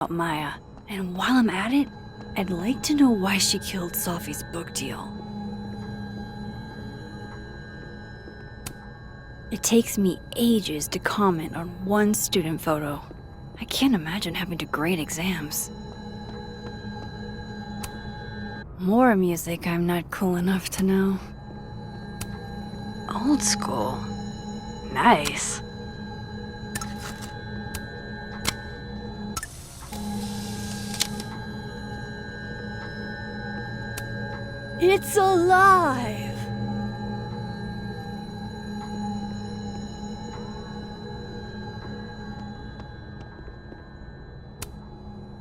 about Maya, and while I'm at it, I'd like to know why she killed Safi's book deal. It takes me ages to comment on one student photo. I can't imagine having to grade exams. More music I'm not cool enough to know. Old school. Nice. It's alive!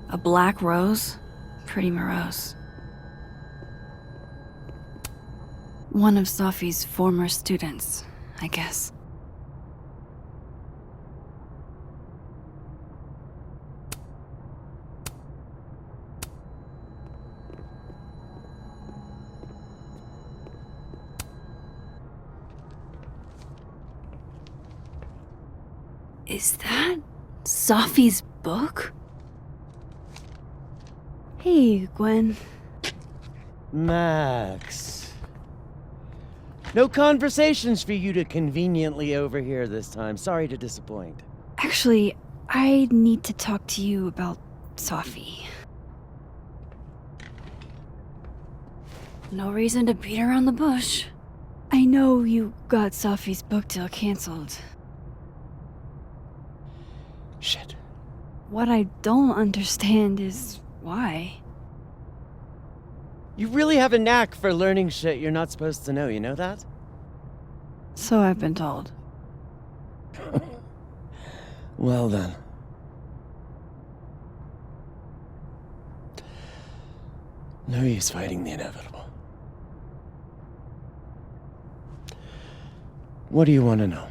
A black rose? Pretty morose. One of Safi's former students, I guess. Is that Safi's book? Hey, Gwen. Max. No conversations for you to conveniently overhear this time. Sorry to disappoint. Actually, I need to talk to you about Safi. No reason to beat around the bush. I know you got Safi's book deal canceled. Shit. What I don't understand is why. You really have a knack for learning shit you're not supposed to know, you know that? So I've been told. Well then. No use fighting the inevitable. What do you want to know?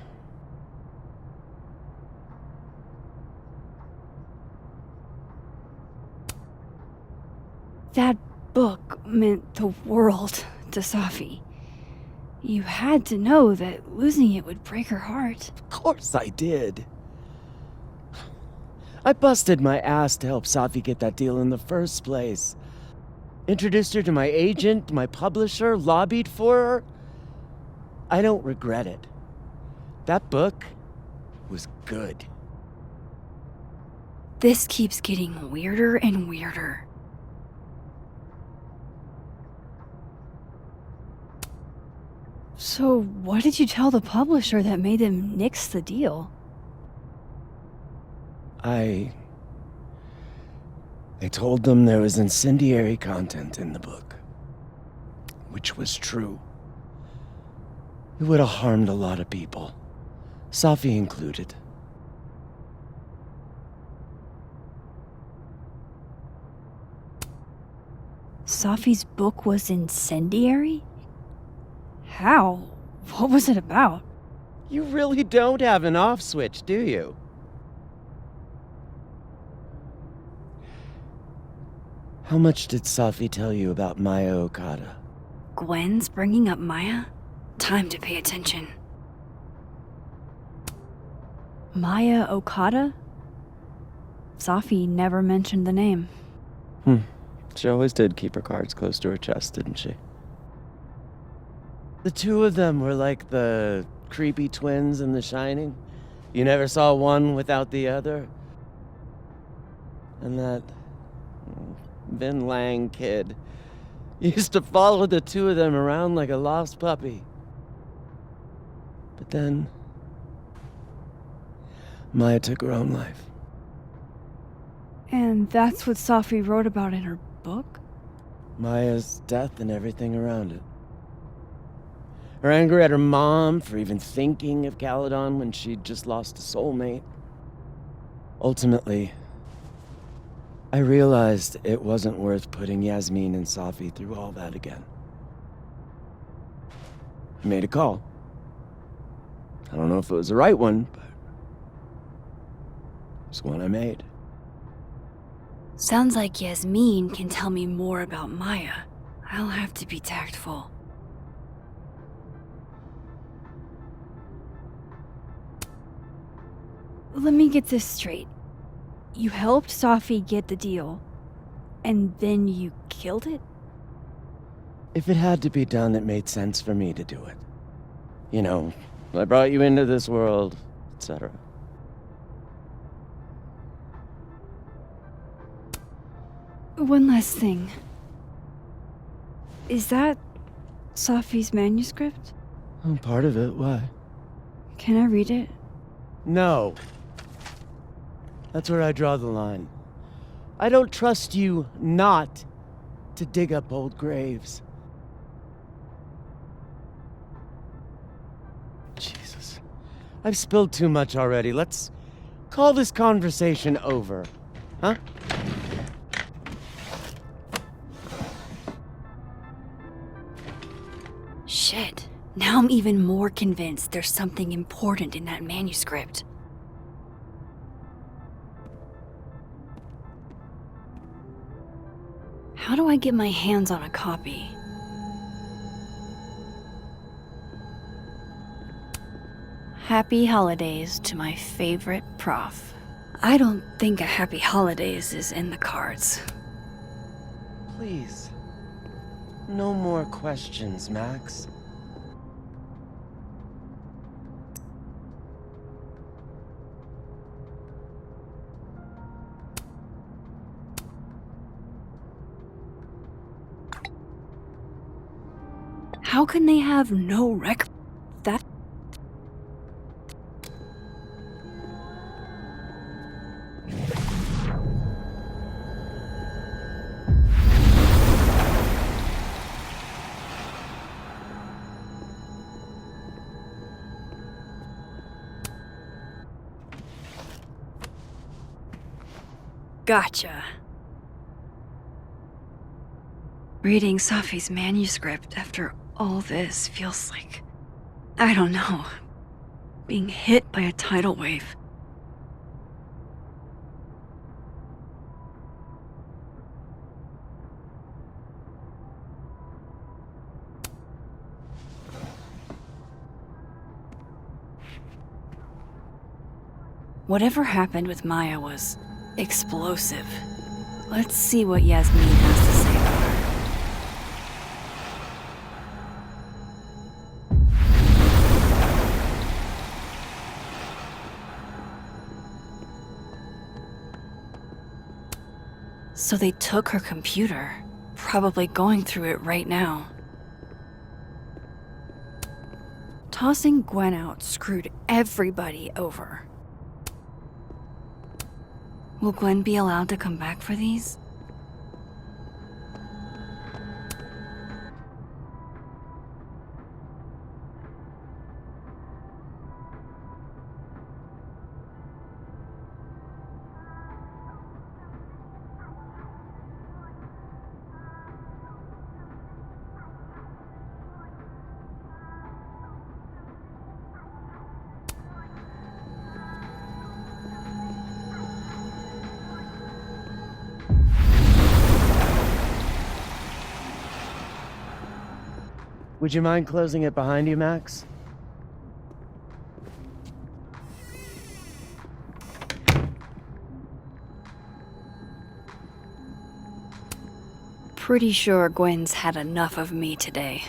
That book meant the world to Safi. You had to know that losing it would break her heart. Of course I did. I busted my ass to help Safi get that deal in the first place. Introduced her to my agent, my publisher, lobbied for her. I don't regret it. That book was good. This keeps getting weirder and weirder. So, what did you tell the publisher that made them nix the deal? I told them there was incendiary content in the book. Which was true. It would have harmed a lot of people. Safi included. Safi's book was incendiary? How? What was it about? You really don't have an off switch, do you? How much did Safi tell you about Maya Okada? Gwen's bringing up Maya? Time to pay attention. Maya Okada? Safi never mentioned the name. She always did keep her cards close to her chest, didn't she? The two of them were like the creepy twins in The Shining. You never saw one without the other. And that Vin Lang kid used to follow the two of them around like a lost puppy. But then Maya took her own life. And that's what Safi wrote about in her book? Maya's death and everything around it. Her anger at her mom for even thinking of Caledon when she'd just lost a soulmate. Ultimately, I realized it wasn't worth putting Yasmin and Safi through all that again. I made a call. I don't know if it was the right one, but it's one I made. Sounds like Yasmin can tell me more about Maya. I'll have to be tactful. Let me get this straight. you helped Safi get the deal, and then you killed it? If it had to be done, it made sense for me to do it. You know, I brought you into this world, etc. One last thing. Is that Safi's manuscript? Oh, part of it, why? Can I read it? No. That's where I draw the line. I don't trust you not to dig up old graves. Jesus. I've spilled too much already. Let's call this conversation over. Huh? Shit. Now I'm even more convinced there's something important in that manuscript. How do I get my hands on a copy? Happy holidays to my favorite prof. I don't think a happy holidays is in the cards. Please. No more questions, Max. How can they have no record? That. Gotcha. Reading Safi's manuscript after all this feels like, I don't know, being hit by a tidal wave. Whatever happened with Maya was explosive. Let's see what Yasmin has to say about her. So they took her computer, probably going through it right now. Tossing Gwen out screwed everybody over. Will Gwen be allowed to come back for these? Would you mind closing it behind you, Max? Pretty sure Gwen's had enough of me today.